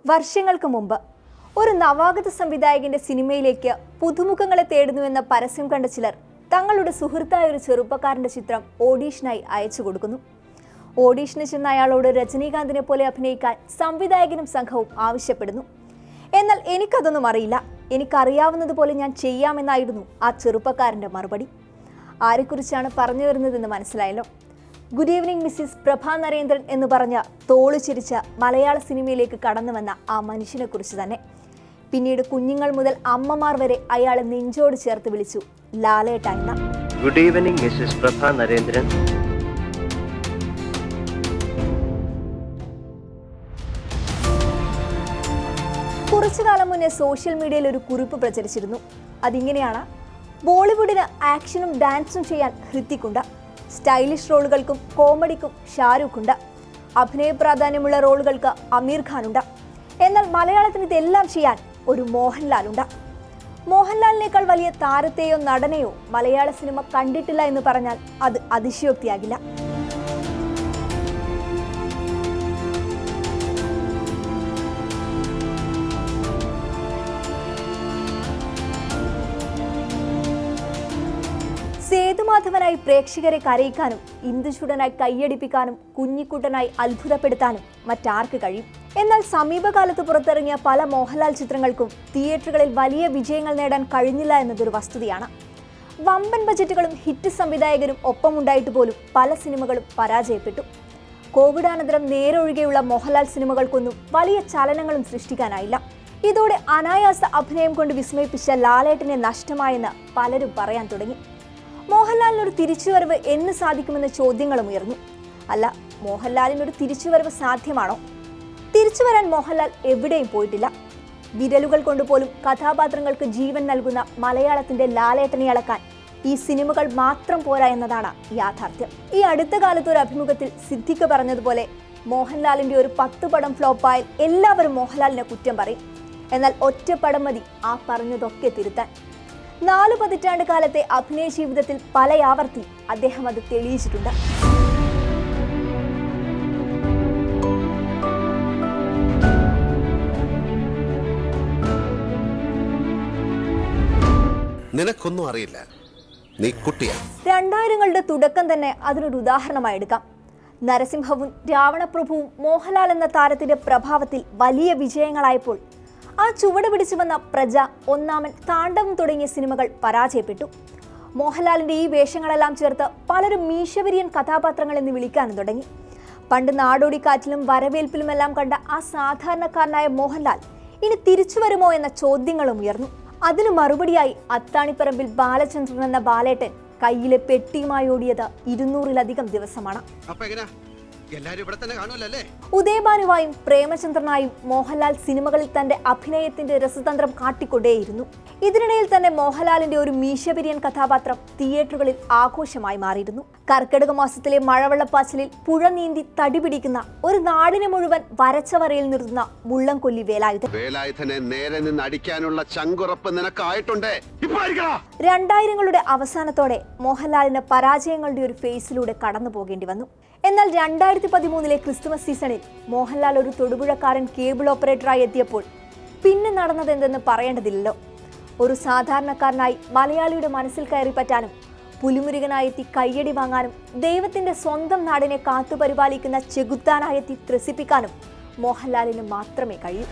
വർഷങ്ങൾക്ക് മുമ്പ് ഒരു നവാഗത സംവിധായകന്റെ സിനിമയിലേക്ക് പുതുമുഖങ്ങളെ തേടുന്നുവെന്ന പരസ്യം കണ്ട ചിലർ തങ്ങളുടെ സുഹൃത്തായ ഒരു ചെറുപ്പക്കാരന്റെ ചിത്രം ഓഡീഷനായി അയച്ചു കൊടുക്കുന്നു. ഓഡീഷന് ചെന്ന അയാളോട് രജനീകാന്തിനെ പോലെ അഭിനയിക്കാൻ സംവിധായകനും സംഘവും ആവശ്യപ്പെടുന്നു. എന്നാൽ എനിക്കതൊന്നും അറിയില്ല, എനിക്കറിയാവുന്നതുപോലെ ഞാൻ ചെയ്യാമെന്നായിരുന്നു ആ ചെറുപ്പക്കാരന്റെ മറുപടി. ആരെക്കുറിച്ചാണ് പറഞ്ഞു വരുന്നതെന്ന് മനസ്സിലായല്ലോ. ഗുഡ് ഈവനിങ് മിസ്സിസ് പ്രഭാ നരേന്ദ്രൻ എന്ന് പറഞ്ഞ തോളു ചിരിച്ച മലയാള സിനിമയിലേക്ക് കടന്നു വന്ന ആ മനുഷ്യനെ കുറിച്ച് തന്നെ. പിന്നീട് കുഞ്ഞുങ്ങൾ മുതൽ അമ്മമാർ വരെ അയാളെ നെഞ്ചോട് ചേർത്ത് വിളിച്ചു ലാലേട്ട എന്ന. ഗുഡ് ഈവനിങ് മിസ്സിസ് പ്രഭാ നരേന്ദ്രൻ. കുറച്ചു കാലം മുന്നേ സോഷ്യൽ മീഡിയയിൽ ഒരു കുറിപ്പ് പ്രചരിച്ചിരുന്നു. അതിങ്ങനെയാണ്: ബോളിവുഡിന് ആക്ഷനും ഡാൻസും ചെയ്യാൻ ഹൃത്തിക് ഉണ്ട്, സ്റ്റൈലിഷ് റോളുകൾക്കും കോമഡിക്കും ഷാരൂഖ് ഉണ്ട്, അഭിനയ പ്രാധാന്യമുള്ള റോളുകൾക്ക് അമീർ ഖാൻ ഉണ്ട്. എന്നാൽ മലയാളത്തിന് ഇതെല്ലാം ചെയ്യാൻ ഒരു മോഹൻലാൽ ഉണ്ട്. മോഹൻലാലിനേക്കാൾ വലിയ താരത്തെയോ നടനെയോ മലയാള സിനിമ കണ്ടിട്ടില്ല എന്ന് പറഞ്ഞാൽ അത് അതിശയോക്തിയാകില്ല. സേതുമാധവനായി പ്രേക്ഷകരെ കരയിക്കാനും ഇന്ദുചൂടനായി കൈയടിപ്പിക്കാനും കുഞ്ഞിക്കുട്ടനായി അത്ഭുതപ്പെടുത്താനും മറ്റാർക്ക് കഴിയും? എന്നാൽ സമീപകാലത്ത് പുറത്തിറങ്ങിയ പല മോഹൻലാൽ ചിത്രങ്ങൾക്കും തിയേറ്ററുകളിൽ വലിയ വിജയങ്ങൾ നേടാൻ കഴിഞ്ഞില്ല എന്നതൊരു വസ്തുതയാണ്. വമ്പൻ ബജറ്റുകളും ഹിറ്റ് സംവിധായകരും ഒപ്പമുണ്ടായിട്ട് പോലും പല സിനിമകളും പരാജയപ്പെട്ടു. കോവിഡാനന്തരം നേരൊഴികെയുള്ള മോഹൻലാൽ സിനിമകൾക്കൊന്നും വലിയ ചലനങ്ങളും സൃഷ്ടിക്കാനായില്ല. ഇതോടെ അനായാസ അഭിനയം കൊണ്ട് വിസ്മയിപ്പിച്ച ലാലേട്ടനെ നഷ്ടമായെന്ന് പലരും പറയാൻ തുടങ്ങി. മോഹൻലാലിനൊരു തിരിച്ചുവരവ് എന്ന് സാധിക്കുമെന്ന ചോദ്യങ്ങളും ഉയർന്നു. അല്ല, മോഹൻലാലിനൊരു തിരിച്ചുവരവ് സാധ്യമാണോ? തിരിച്ചു വരാൻ മോഹൻലാൽ എവിടെയും പോയിട്ടില്ല. വിരലുകൾ കൊണ്ടുപോലും കഥാപാത്രങ്ങൾക്ക് ജീവൻ നൽകുന്ന മലയാളത്തിന്റെ ലാലേട്ടനെ അളക്കാൻ ഈ സിനിമകൾ മാത്രം പോരാ എന്നതാണ് യാഥാർത്ഥ്യം. ഈ അടുത്ത കാലത്ത് ഒരു അഭിമുഖത്തിൽ സിദ്ദിഖ് പറഞ്ഞതുപോലെ, മോഹൻലാലിന്റെ ഒരു 10 പടം ഫ്ലോപ്പായാൽ എല്ലാവരും മോഹൻലാലിനെ കുറ്റം പറയും. എന്നാൽ ഒറ്റ പടം മതി ആ പറഞ്ഞതൊക്കെ തിരുത്താൻ. 4 പതിറ്റാണ്ട് കാലത്തെ അഭിനയ ജീവിതത്തിൽ പലയാവർത്തി അദ്ദേഹം അത് തെളിയിച്ചിട്ടുണ്ട്. നിനക്കൊന്നും അറിയില്ല, നീ കുട്ടിയാ. 2000കളുടെ തുടക്കം തന്നെ അതിനൊരു ഉദാഹരണമായി എടുക്കാം. നരസിംഹവും രാവണപ്രഭുവും മോഹൻലാൽ എന്ന താരത്തിന്റെ പ്രഭാവത്തിൽ വലിയ വിജയങ്ങളായപ്പോൾ ആ ചുവട് പിടിച്ചു വന്ന പ്രജ, ഒന്നാമൻ, താണ്ഡവം തുടങ്ങിയ സിനിമകൾ പരാജയപ്പെട്ടു. മോഹൻലാലിന്റെ ഈ വേഷങ്ങളെല്ലാം ചേർത്ത് പലരും മീശവരിയൻ കഥാപാത്രങ്ങൾ എന്ന് വിളിക്കാനും തുടങ്ങി. പണ്ട് നാടോടിക്കാറ്റിലും വരവേൽപ്പിലുമെല്ലാം കണ്ട ആ സാധാരണക്കാരനായ മോഹൻലാൽ ഇനി തിരിച്ചു വരുമോ എന്ന ചോദ്യങ്ങളും ഉയർന്നു. അതിനു മറുപടിയായി അത്താണിപ്പറമ്പിൽ ബാലചന്ദ്രൻ എന്ന ബാലേട്ടൻ കയ്യിലെ പെട്ടിയുമായി ഓടിയത് 200-ലധികം ദിവസമാണ്. ഉദയഭാനുവായും പ്രേമചന്ദ്രനായും മോഹൻലാൽ സിനിമകളിൽ തന്റെ അഭിനയത്തിന്റെ രസതന്ത്രം കാട്ടിക്കൊണ്ടേയിരുന്നു. ഇതിനിടയിൽ തന്നെ മോഹൻലാലിന്റെ ഒരു മീശപിരിയൻ കഥാപാത്രം തിയേറ്ററുകളിൽ ആഘോഷമായി മാറിയിരുന്നു. കർക്കിടക മാസത്തിലെ മഴവെള്ളപ്പാച്ചിലിൽ പുഴ നീന്തി തടിപിടിക്കുന്ന ഒരു നാടിനെ മുഴുവൻ വരച്ച വരയിൽ നിർത്തുന്ന മുള്ളംകൊല്ലി വേലായുധൻ. 2000കളുടെ അവസാനത്തോടെ മോഹൻലാലിന് പരാജയങ്ങളുടെ ഒരു ഫേസിലൂടെ കടന്നു പോകേണ്ടി വന്നു. എന്നാൽ 2013 ക്രിസ്തുമസ് സീസണിൽ മോഹൻലാൽ ഒരു തൊടുപുഴക്കാരൻ കേബിൾ ഓപ്പറേറ്ററായി എത്തിയപ്പോൾ പിന്നെ നടന്നതെന്തെന്ന് പറയേണ്ടതില്ലല്ലോ. ഒരു സാധാരണക്കാരനായി മലയാളിയുടെ മനസ്സിൽ കയറി പറ്റാനും പുലിമുരുകനായെത്തി കയ്യടി വാങ്ങാനും ദൈവത്തിന്റെ സ്വന്തം നാടിനെ കാത്തുപരിപാലിക്കുന്ന ചെകുത്താനായെത്തി ത്രസിപ്പിക്കാനും മോഹൻലാലിന് മാത്രമേ കഴിയൂ.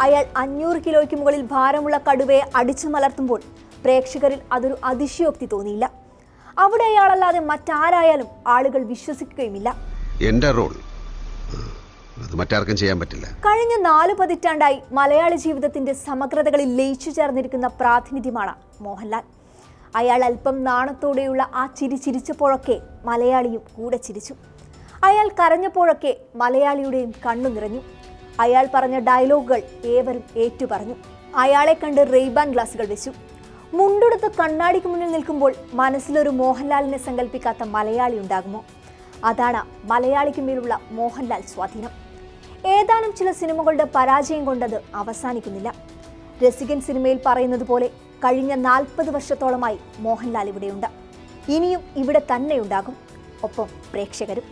അയാൾ 500 കിലോയ്ക്ക് മുകളിൽ ഭാരമുള്ള കടുവയെ അടിച്ചു മലർത്തുമ്പോൾ പ്രേക്ഷകരിൽ അതൊരു അതിശയോക്തി തോന്നിയില്ല. അവിടെ അയാളല്ലാതെ മറ്റാരായാലും ആളുകൾ വിശ്വസിക്കുകയുമില്ല. എന്റെ റോൾ അത് മറ്റാർക്കും ചെയ്യാൻ പറ്റില്ല. കഴിഞ്ഞ 4 പതിറ്റാണ്ടായി മലയാള ജീവിതത്തിന്റെ സമഗ്രതകളിൽ ലയിച്ചു ചേർന്നിരിക്കുന്ന പ്രാതിനിധ്യമാണ് മോഹൻലാൽ. അയാൾ അല്പം നാണത്തോടെയുള്ള ആ ചിരി ചിരിച്ചപ്പോഴൊക്കെ മലയാളിയും കൂടെ ചിരിച്ചു. അയാൾ കരഞ്ഞപ്പോഴൊക്കെ മലയാളിയുടെയും കണ്ണു നിറഞ്ഞു. അയാൾ പറഞ്ഞ ഡയലോഗുകൾ ഏവരും ഏറ്റുപറഞ്ഞു. അയാളെ കണ്ട് റെയ്ബാൻ ഗ്ലാസുകൾ വെച്ചു. മുണ്ടെടുത്ത് കണ്ണാടിക്ക് മുന്നിൽ നിൽക്കുമ്പോൾ മനസ്സിലൊരു മോഹൻലാലിനെ സങ്കല്പിക്കാത്ത മലയാളി ഉണ്ടാകുമോ? അതാണ് മലയാളിക്ക് മേലുള്ള മോഹൻലാൽ സ്വാധീനം. ഏതാനും ചില സിനിമകളുടെ പരാജയം കൊണ്ടത് അവസാനിക്കുന്നില്ല. രസികൻ സിനിമയിൽ പറയുന്നത് പോലെ കഴിഞ്ഞ 40 വർഷത്തോളമായി മോഹൻലാൽ ഇവിടെയുണ്ട്. ഇനിയും ഇവിടെ തന്നെയുണ്ടാകും. ഒപ്പം പ്രേക്ഷകരും.